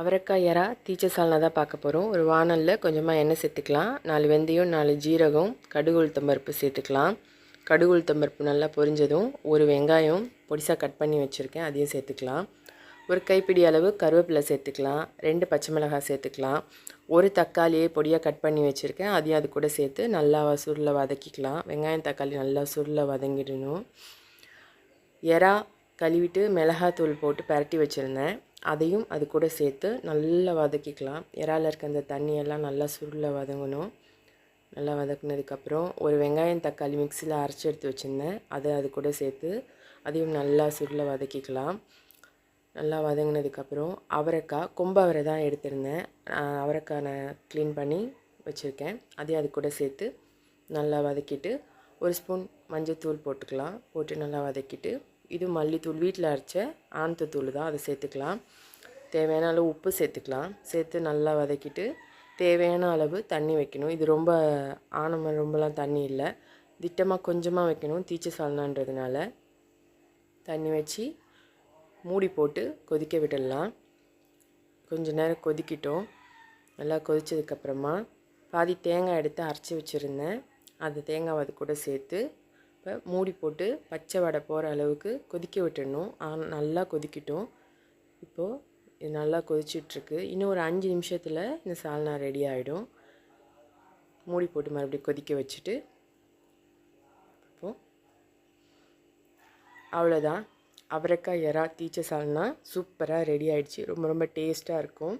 அவரைக்காய் எறா தீச்ச சால்னா தான் பார்க்க போகிறோம். ஒரு வாணலில் கொஞ்சமாக எண்ணெய் சேர்த்துக்கலாம். 4 வெந்தயம், 4 ஜீரகம், கடுகு உளுத்தம் பருப்பு சேர்த்துக்கலாம். கடுகு உளுத்தம் பருப்பு நல்லா பொரிஞ்சதும் ஒரு வெங்காயம் பொடிசாக கட் பண்ணி வச்சுருக்கேன், அதையும் சேர்த்துக்கலாம். ஒரு கைப்பிடி அளவு கருவேப்பிலை சேர்த்துக்கலாம். 2 பச்சை மிளகாய் சேர்த்துக்கலாம். ஒரு தக்காளியை பொடியாக கட் பண்ணி வச்சுருக்கேன், அதையும் அது கூட சேர்த்து நல்லா சுருள வதக்கிக்கலாம். வெங்காயம் தக்காளி நல்லா சுருள வதங்கிடணும். எறா கழுவிட்டு மிளகாத்தூள் போட்டு பரட்டி வச்சுருந்தேன், அதையும் அது கூட சேர்த்து நல்லா வதக்கிக்கலாம். இறால இருக்க அந்த தண்ணியெல்லாம் நல்லா சுருள வதங்கணும். நல்லா வதக்குனதுக்கப்புறம் ஒரு வெங்காயம் தக்காளி மிக்சியில் அரைச்சி எடுத்து வச்சுருந்தேன், அதை அது கூட சேர்த்து அதையும் நல்லா சுருள வதக்கிக்கலாம். நல்லா வதங்கினதுக்கப்புறம் அவரைக்காய் கொம்பு அவரை தான் எடுத்திருந்தேன், அவரைக்காய் நான் க்ளீன் பண்ணி வச்சுருக்கேன், அதையும் அது கூட சேர்த்து நல்லா வதக்கிட்டு ஒரு ஸ்பூன் மஞ்சள்தூள் போட்டுக்கலாம். போட்டு நல்லா வதக்கிட்டு இது மல்லித்தூள் வீட்டில் அரைச்ச ஆனத்தூள் தான், அதை சேர்த்துக்கலாம். தேவையான அளவு உப்பு சேர்த்துக்கலாம். சேர்த்து நல்லா வதக்கிட்டு தேவையான அளவு தண்ணி வைக்கணும். இது ரொம்ப ரொம்பலாம் தண்ணி இல்லை, திட்டமாக கொஞ்சமாக வைக்கணும், தீச்ச சால்னான்றதுனால. தண்ணி வச்சு மூடி போட்டு கொதிக்க விடலாம். கொஞ்ச நேரம் கொதிக்கிட்டோம். நல்லா கொதித்ததுக்கப்புறமா பாதி தேங்காய் எடுத்து அரைச்சி வச்சுருந்தேன், அந்த தேங்காய் அது கூட சேர்த்து இப்போ மூடி போட்டு பச்சை வடை போகிற அளவுக்கு கொதிக்க விட்டுடணும். நல்லா கொதிக்கிட்டோம். இப்போது இது நல்லா கொதிச்சிட்ருக்கு. இன்னும் ஒரு 5 நிமிஷத்தில் இந்த சால்னா ரெடி ஆகிடும். மூடி போட்டு மறுபடியும் கொதிக்க வச்சுட்டு இப்போது அவ்வளோதான், அவரைக்காய் எறா தீச்ச சால்னா சூப்பராக ரெடி ஆகிடுச்சு. ரொம்ப ரொம்ப டேஸ்ட்டாக இருக்கும்.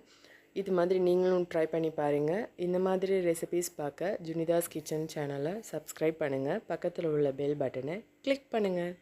இது மாதிரி நீங்களும் ட்ரை பண்ணி பாருங்கள். இந்த மாதிரி ரெசிபீஸ் பார்க்க ஜுனிதாஸ் கிச்சன் சேனலை சப்ஸ்கிரைப் பண்ணுங்கள். பக்கத்தில் உள்ள பெல் பட்டனை கிளிக் பண்ணுங்கள்.